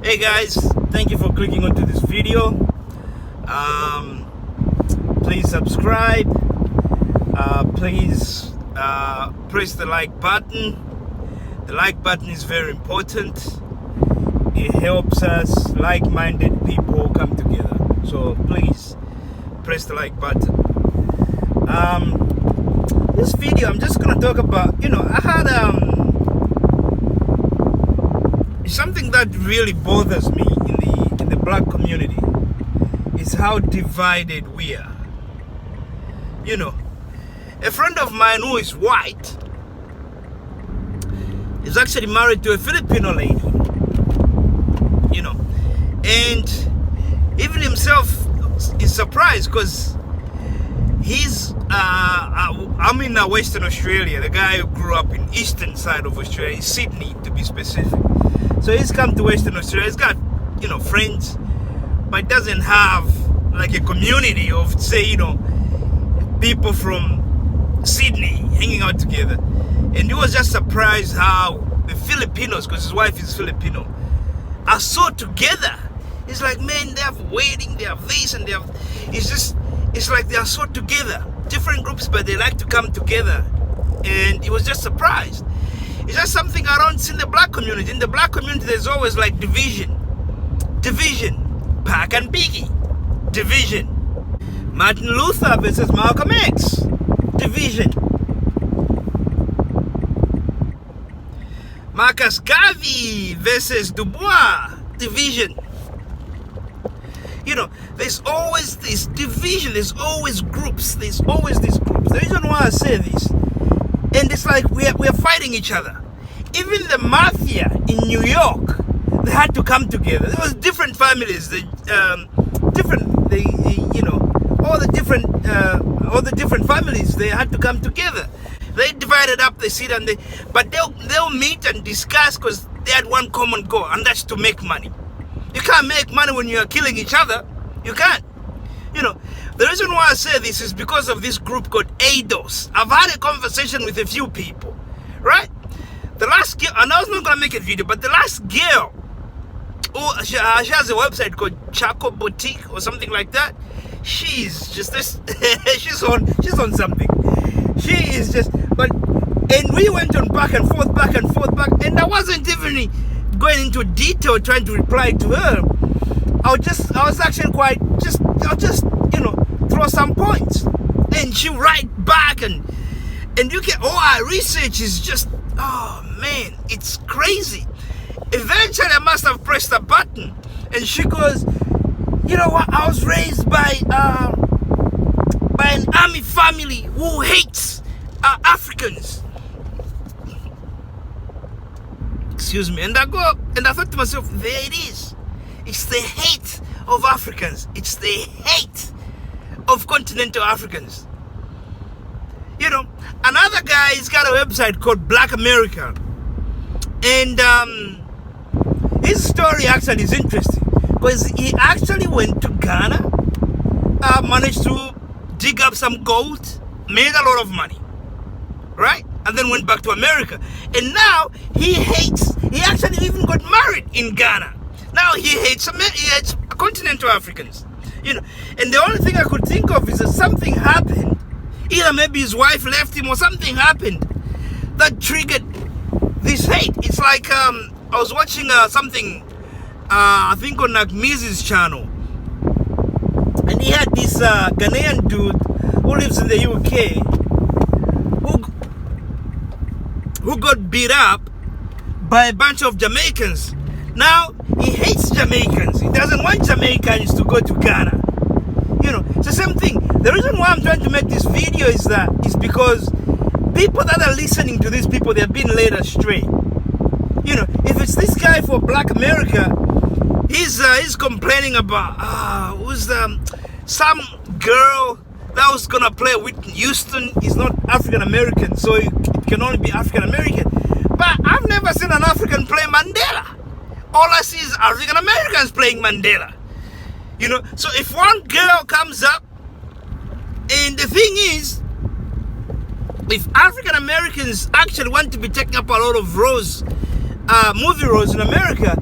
Hey guys, thank you for clicking onto this video. Please subscribe. Please press the like button. The like button is very important. It helps us like-minded people come together. So please press the like button. This video I'm just gonna talk about, I had something that really bothers me in the black community is how divided we are. A friend of mine who is white is actually married to a Filipino lady, and even himself is surprised because I'm in Western Australia. The guy who grew up in eastern side of Australia, Sydney to be specific. So he's come to Western Australia. He's got, friends, but doesn't have like a community of, say, people from Sydney hanging out together. And he was just surprised how the Filipinos, because his wife is Filipino, are so together. It's like, man, they have wedding, they have this, and they have. It's like they are so together. Different groups, but they like to come together. And he was just surprised. It's just something I don't see in the black community. In the black community, there's always like division. Pac and Biggie. Division. Martin Luther versus Malcolm X. Division. Marcus Garvey versus Du Bois. Division. There's always this division. There's always groups. There's always these groups. The reason why I say this, and it's like we're fighting each other. Even the mafia in New York, they had to come together. There was different families, all the different families. They had to come together. They divided up the city, but they'll meet and discuss because they had one common goal, and that's to make money. You can't make money when you are killing each other. You can't. The reason why I say this is because of this group called ADOS. I've had a conversation with a few people, right? The last girl, and I was not going to make a video, but the last girl, she has a website called Chaco Boutique or something like that. She's just this, she's on something. She is just, and we went on back and forth, and I wasn't even going into detail trying to reply to her. I was actually I'll just throw some points, and she write back, and you can, our research is just, oh man, it's crazy. Eventually I must have pressed a button, and she goes, you know what, I was raised by an army family who hates Africans. Excuse me. And I thought to myself, there it is. It's the hate of Africans. It's the hate of continental Africans. Another guy, he's got a website called Black America. And his story actually is interesting because he actually went to Ghana, managed to dig up some gold, made a lot of money, right? And then went back to America. And now he actually even got married in Ghana. Now he hates continental Africans. And the only thing I could think of is that something happened. Either maybe his wife left him or something happened that triggered this hate. It's like, I was watching something, I think on Miz's channel. And he had this Ghanaian dude who lives in the UK who got beat up by a bunch of Jamaicans. Now, he hates Jamaicans. He doesn't want Jamaicans to go to Ghana. It's the same thing. The reason why I'm trying to make this video is because people that are listening to these people, they're being led astray. If it's this guy for Black America, he's complaining about some girl that was gonna play with Houston is not African American, so it can only be African American. But I've never seen an African play Mandela. All I see is African Americans playing Mandela. So if one girl comes up, and the thing is, if African Americans actually want to be taking up a lot of roles, movie roles in America,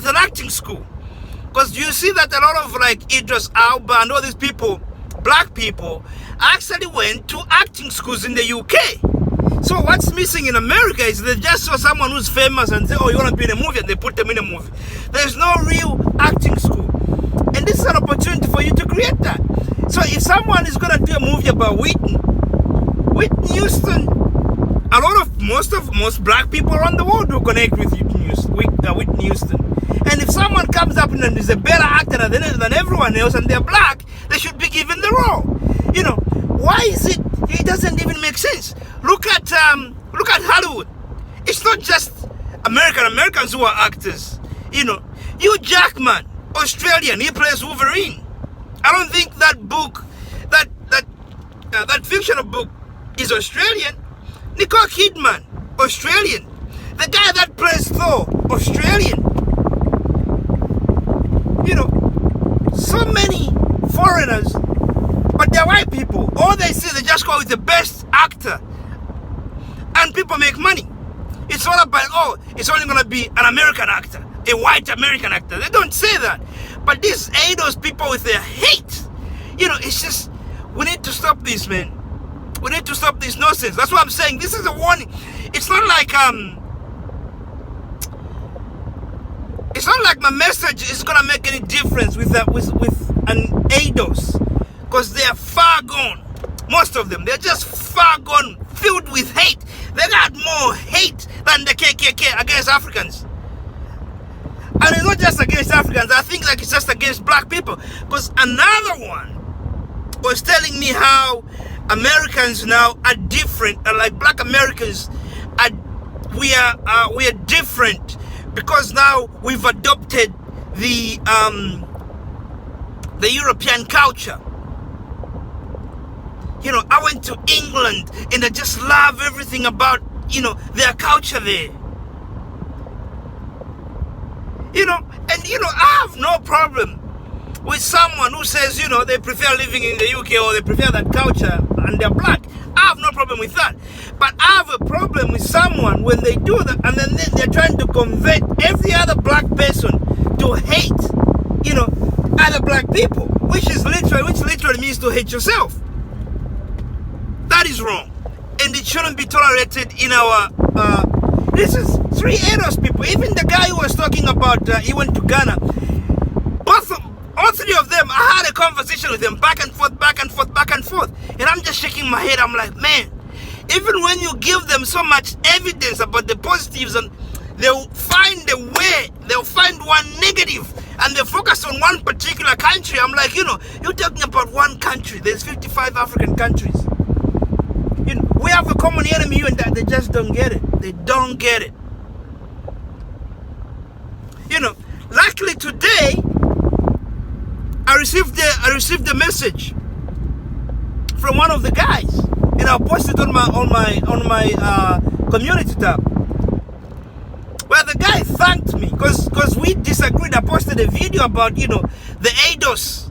an acting school. Because you see that a lot of like Idris Elba and all these people, black people, actually went to acting schools in the UK. So what's missing in America is they just saw someone who's famous and say, oh, you want to be in a movie, and they put them in a movie. There's no real acting school. And this is an opportunity for you to create that. So if someone is going to do a movie about Whitney Houston, most black people around the world will connect with Whitney Houston. And if someone comes up and is a better actor than everyone else and they're black, they should be given the role. You know, why is it? It doesn't even make sense. Look at Hollywood. It's not just Americans who are actors. You know, Hugh Jackman, Australian, he plays Wolverine. I don't think that book, that fictional book, is Australian. Nicole Kidman, Australian. The guy that plays Thor, Australian. You know, so many foreigners, but they're white people. All they see, they just go with the best actor, and people make money. It's all about, oh, it's only going to be an American actor, a white American actor. They don't say that. But these those people with their hate, you know, it's just, we need to stop this, man. We need to stop this nonsense. That's what I'm saying. This is a warning. It's not like my message is gonna make any difference with an ADOS, because they are far gone. Most of them, they're just far gone, filled with hate. They got more hate than the KKK against Africans. And it's not just against Africans. I think like it's just against black people. Because another one was telling me how Americans now are different. Like black Americans, we are different because now we've adopted the European culture. You know, I went to England and I just love everything about, you know, their culture there. You know, and you know, I have no problem with someone who says, you know, they prefer living in the UK or they prefer that culture and they're black. I have no problem with that. But I have a problem with someone when they do that and then they're trying to convert every other black person to hate, you know, other black people, which literally means to hate yourself. That is wrong. And it shouldn't be tolerated in our this is 3 ADOS people. Even the guy who was talking about he went to Ghana. All 3 of them, I had a conversation with them back and forth. And I'm just shaking my head. I'm like, man, even when you give them so much evidence about the positives, and they'll find a way, they'll find one negative, and they focus on one particular country. I'm like, you know, you're talking about one country. There's 55 African countries. You know, we have a common enemy, and that they just don't get it. They don't get it. You know, luckily today, I received a message from one of the guys, and I'll post it on my community tab, where the guy thanked me because we disagreed. I posted a video about, you know, the ADOS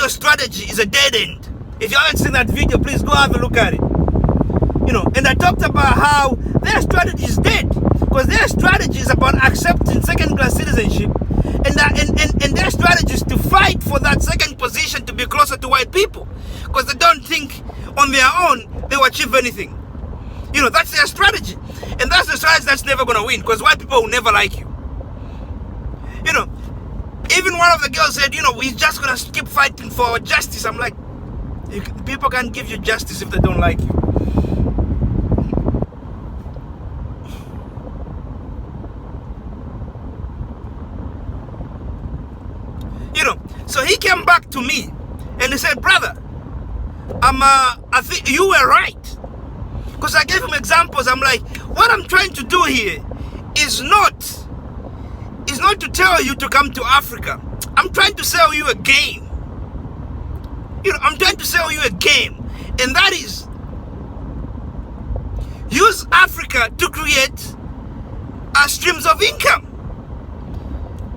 strategy is a dead end. If you haven't seen that video, please go have a look at it. You know, and I talked about how their strategy is dead, because their strategy is about accepting second-class citizenship, and their strategy is to fight for that second position to be closer to white people, because they don't think on their own they will achieve anything. You know, that's their strategy, and that's the strategy that's never going to win, because white people will never like you. You know, even one of the girls said, you know, we're just going to keep fighting for justice. I'm like, people can't give you justice if they don't like you. So he came back to me and he said, brother, I think you were right. Because I gave him examples. I'm like, what I'm trying to do here is not to tell you to come to Africa. I'm trying to sell you a game. You know, I'm trying to sell you a game. And that is, use Africa to create streams of income.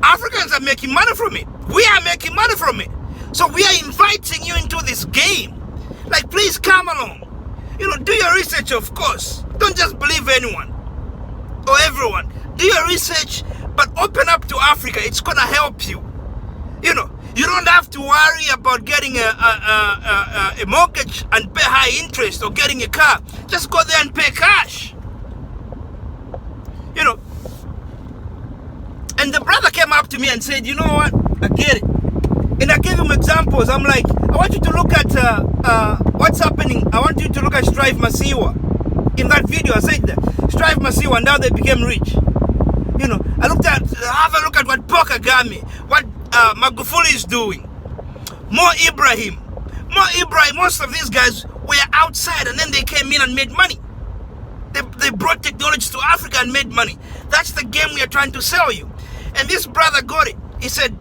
Africans are making money from it. We are making money from it. So we are inviting you into this game. Like, please come along. You know, do your research, of course. Don't just believe anyone or everyone. everyone. Do your research, but open up to Africa. It's gonna help you. You know, you don't have to worry about getting a mortgage and pay high interest, or getting a car. Just go there and pay cash. You know. And the brother came up to me and said, you know what? I get it. And I gave him examples. I'm like, I want you to look at what's happening. I want you to look at Strive Masiwa. In that video, I said that Strive Masiwa, and now they became rich. You know, have a look at what Paul Kagame, what Magufuli is doing. More Ibrahim, most of these guys were outside, and then they came in and made money. They brought technology to Africa and made money. That's the game we are trying to sell you. And this brother got it. He said,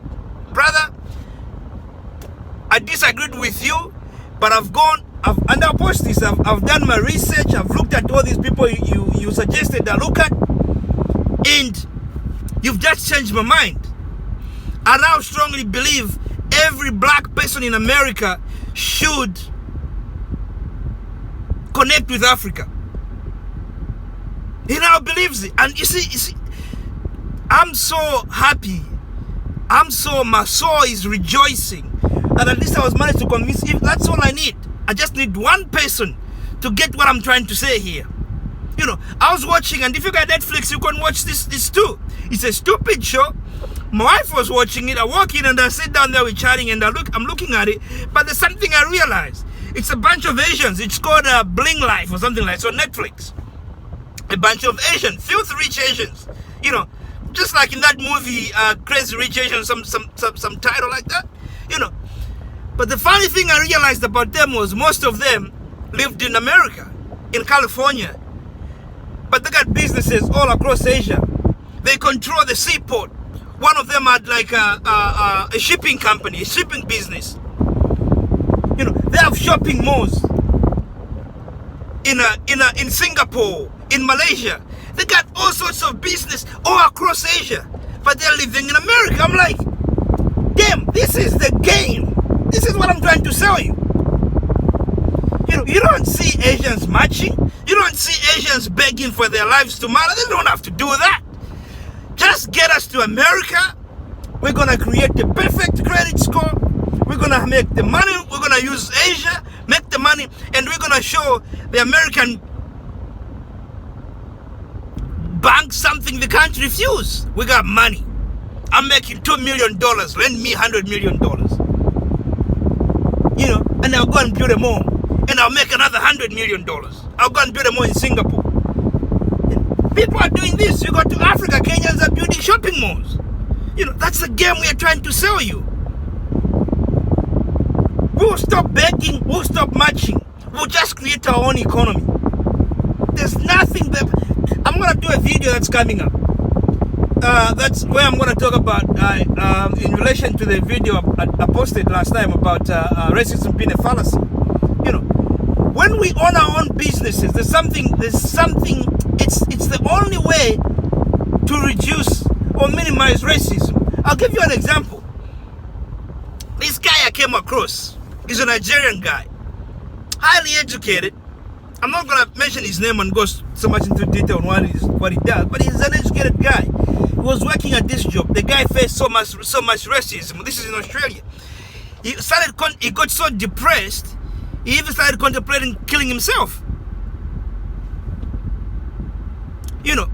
brother, I disagreed with you, but and I'll post this, I've done my research, I've looked at all these people you suggested I look at, and you've just changed my mind. I now strongly believe every black person in America should connect with Africa. He now believes it. And you see, I'm so happy. My soul is rejoicing that at least I was managed to convince him. That's all I need. I just need one person to get what I'm trying to say here. You know, I was watching, and if you got Netflix, you can watch this too. It's a stupid show. My wife was watching it. I walk in and I sit down there, we're chatting, and I'm looking at it. But there's something I realized. It's a bunch of Asians. It's called Bling Life or something like that. So Netflix. A bunch of Asians, filthy rich Asians. You know, just like in that movie, Crazy Rich Asians, some title like that. You know. But the funny thing I realized about them was most of them lived in America, in California. But they got businesses all across Asia. They control the seaport. One of them had like a shipping company, a shipping business. You know, they have shopping malls in Singapore, in Malaysia. They got all sorts of business all across Asia, but they're living in America. I'm like, damn, this is the game. This is what I'm trying to sell you. You know, you don't see Asians marching. You don't see Asians begging for their lives to matter. They don't have to do that. Just get us to America. We're going to create the perfect credit score. We're going to make the money. We're going to use Asia, make the money, and we're going to show the American bank something they can't refuse. We got money. I'm making $2 million. Lend me $100 million. You know, and I'll go and build a mall. And I'll make another $100 million. I'll go and build a mall in Singapore. People are doing this. You go to Africa, Kenyans are building shopping malls. You know, that's the game we are trying to sell you. We'll stop begging, we'll stop marching. We'll just create our own economy. There's nothing that... I'm going to do a video that's coming up. That's where I'm going to talk about, in relation to the video I posted last time about racism being a fallacy. You know, when we own our own businesses, there's something, it's the only way to reduce or minimize racism. I'll give you an example. This guy I came across is a Nigerian guy, highly educated. I'm not going to mention his name and go so much into detail on what he does, but he's an educated guy. He was working at this job. The guy faced so much racism. This is in Australia. He got so depressed, he even started contemplating killing himself. You know,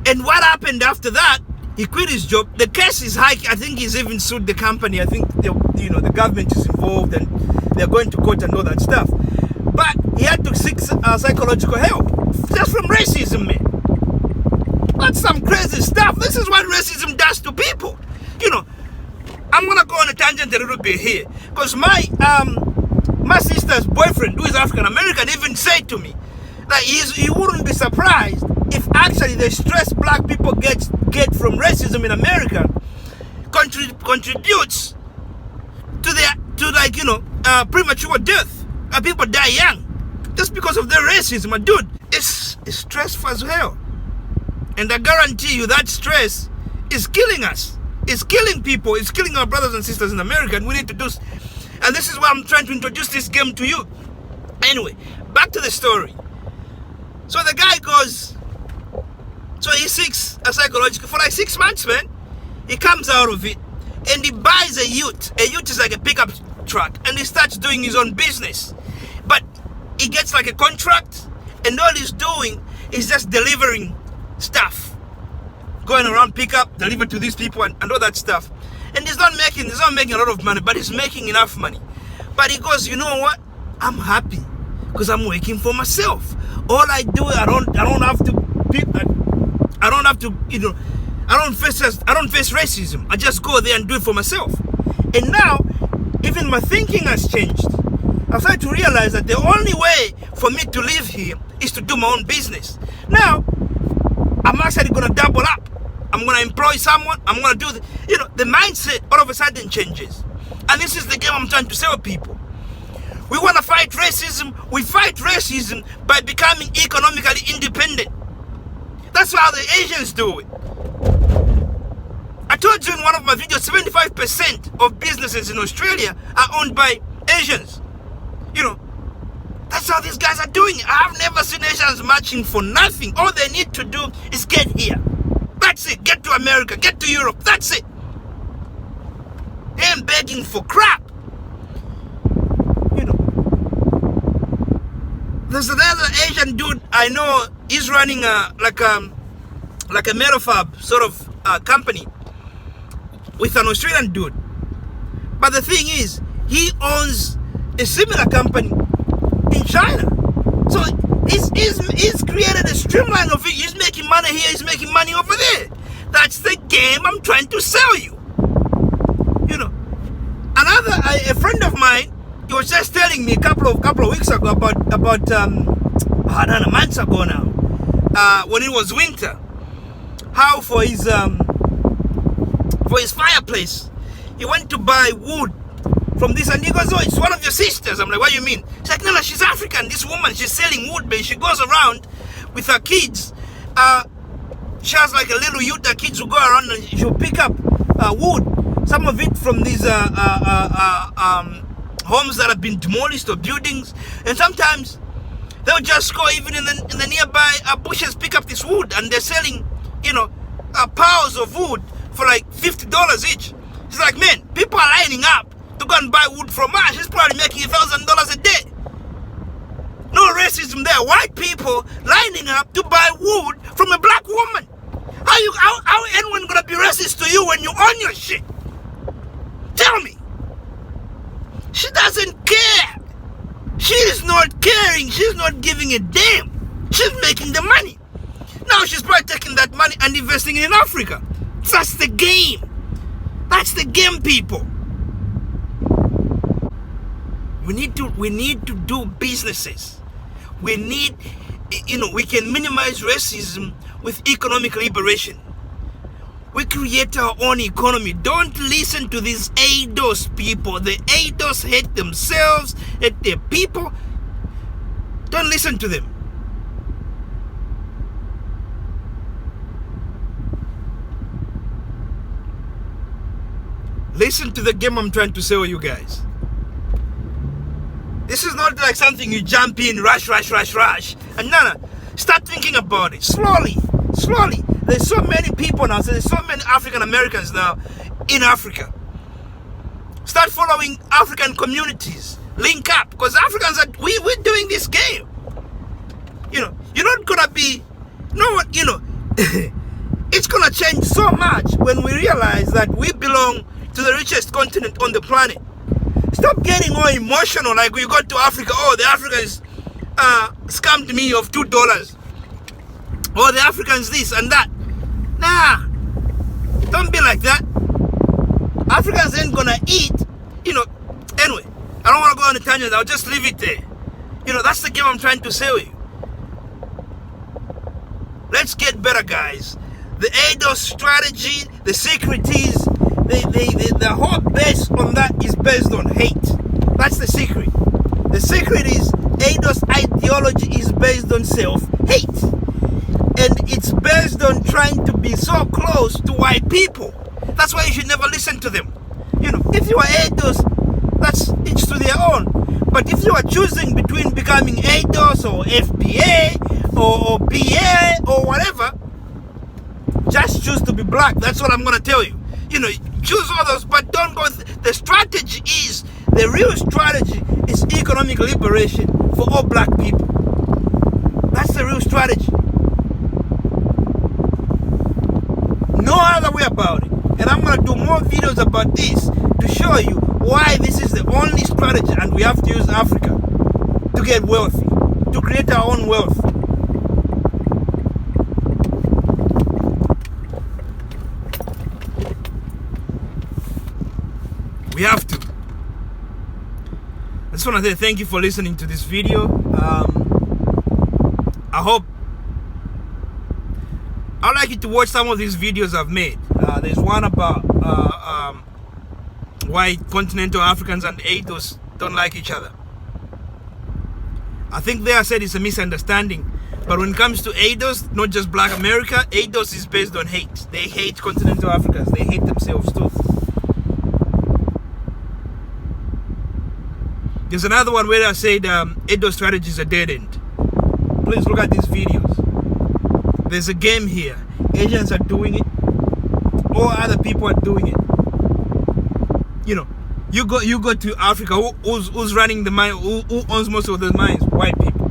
and what happened after that? He quit his job. The case is high. I think he's even sued the company. I think the government is involved and they're going to court and all that stuff. But he had to seek psychological help just from racism, man. That's some crazy stuff. This is what racism does to people. You know, I'm gonna go on a tangent a little bit here, because my sister's boyfriend, who is African American, even said to me that he wouldn't be surprised if actually the stress black people get from racism in America contributes to premature death. People die young just because of their racism. And dude, it's stressful as hell. And I guarantee you that stress is killing us. It's killing people. It's killing our brothers and sisters in America. And we need to do. And this is why I'm trying to introduce this game to you. Anyway, back to the story. So the guy goes. So he he seeks a psychological for like 6 months, man. He comes out of it and he buys a ute. A ute is like a pickup truck, and he starts doing his own business. But he gets like a contract, and all he's doing is just delivering stuff, going around pickup, deliver to these people, and all that stuff. And he's not making a lot of money, but he's making enough money. But he goes, you know what? I'm happy because I'm working for myself. All I do, I don't have to, you know, I don't face racism. I just go there and do it for myself. And now, even my thinking has changed. I've started to realize that the only way for me to live here is to do my own business. Now, I'm actually going to double up. I'm going to employ someone. I'm going to do the mindset all of a sudden changes. And this is the game I'm trying to sell people. We want to fight racism. We fight racism by becoming economically independent. That's how the Asians do it. I told you in one of my videos, 75% of businesses in Australia are owned by Asians. You know, that's how these guys are doing it. I've never seen Asians marching for nothing. All they need to do is get here. That's it. Get to America. Get to Europe. That's it. They ain't begging for crap. You know, there's another Asian dude I know. He's running like a Metafab sort of company with an Australian dude. But the thing is, he owns a similar company in China. So he's created a streamline of it. He's making money here, he's making money over there. That's the game I'm trying to sell you. You know, a friend of mine, he was just telling me a couple of weeks ago about I don't know, months ago now, when it was winter, how for his fireplace, he went to buy wood from this, and he goes, oh, it's one of your sisters. I'm like, what do you mean? She's like, no, she's African. This woman, she's selling wood, but she goes around with her kids. She has like a little ute that kids will go around and she'll pick up wood, some of it from these homes that have been demolished or buildings, and sometimes they'll just go even in the nearby bushes, pick up this wood, and they're selling, you know, piles of wood for like $50 each. She's like, man, people are lining up to go and buy wood from her. She's probably making $1,000 a day. No racism there. White people lining up to buy wood from a black woman. How anyone gonna be racist to you when you own your shit? Tell me. She doesn't care. She's not caring. She's not giving a damn. She's making the money. Now she's probably taking that money and investing it in Africa. That's the game. That's the game, people. We need to do businesses. We need, you know, we can minimize racism with economic liberation. We create our own economy. Don't listen to these ADOS people. The ADOS hate themselves, hate their people. Don't listen to them. Listen to the game I'm trying to sell you guys. This is not like something you jump in, rush. And no. Start thinking about it. Slowly. There's so many people now. So there's so many African Americans now in Africa. Start following African communities. Link up. Because Africans we're doing this game. You know, you're not gonna be, it's gonna change so much when we realize that we belong to the richest continent on the planet. Stop getting all emotional like we got to Africa. Oh, the Africans scammed me of $2. Oh, the Africans this and that. Nah, don't be like that. Africans ain't gonna eat, anyway, I don't want to go on a tangent. I'll just leave it there. That's the game I'm trying to sell you. Let's get better, guys. The ADOS strategy, the secret is, the whole base on that is based on hate. That's the secret. The secret is ADOS ideology is based on self-hate. And it's based on trying to be so close to white people. That's why you should never listen to them. If you are ADOS, that's each to their own. But if you are choosing between becoming ADOS or FBA or BA or whatever, be black. That's what I'm going to tell you. You know, choose others, but don't go. The strategy is, the real strategy is economic liberation for all black people. That's the real strategy. No other way about it. And I'm going to do more videos about this to show you why this is the only strategy, and we have to use Africa to get wealthy, to create our own wealth. We have to. I just want to say thank you for listening to this video. I'd like you to watch some of these videos I've made. There's one about why continental Africans and ADOS don't like each other. I think they said it's a misunderstanding. But when it comes to ADOS, not just Black America, ADOS is based on hate. They hate continental Africans. They hate themselves too. There's another one where I said ADOS strategy is a dead end. Please look at these videos. There's a game here. Asians are doing it. All other people are doing it. You know, you go to Africa. Who's running the mine? Who owns most of the mines? White people.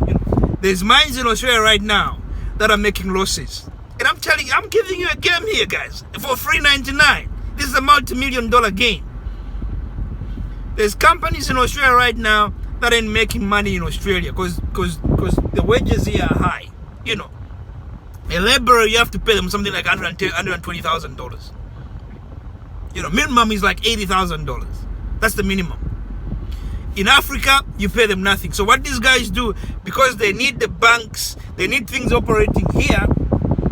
You know, there's mines in Australia right now that are making losses. And I'm telling you, I'm giving you a game here, guys, for $3.99. This is a multi-million-dollar game. There's companies in Australia right now that ain't making money in Australia because the wages here are high. You know, a laborer, you have to pay them something like $120,000. You know, minimum is like $80,000. That's the minimum. In Africa, you pay them nothing. So what these guys do, because they need the banks, they need things operating here,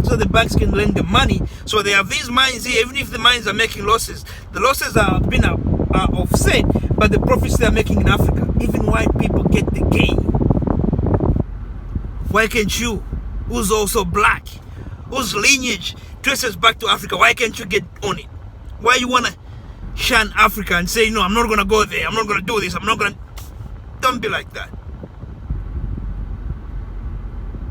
so the banks can lend them money. So they have these mines here. Even if the mines are making losses, the losses are being offset by the profits they are making in Africa. Even white people get the gain. Why can't you, who's also black, whose lineage traces back to Africa, why can't you get on it? Why you want to shun Africa and say, no, I'm not going to go there, I'm not going to do this, I'm not going to... Don't be like that.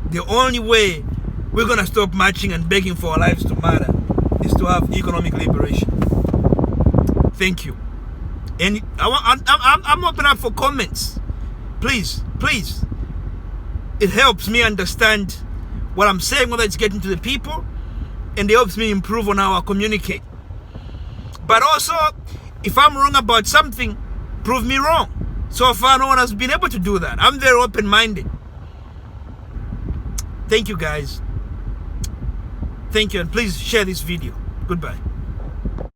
The only way we're going to stop marching and begging for our lives to matter is to have economic liberation. Thank you. And I'm open up for comments. Please. It helps me understand what I'm saying, whether it's getting to the people, and it helps me improve on how I communicate. But also, if I'm wrong about something, prove me wrong. So far, no one has been able to do that. I'm very open-minded. Thank you, guys. Thank you, and please share this video. Goodbye.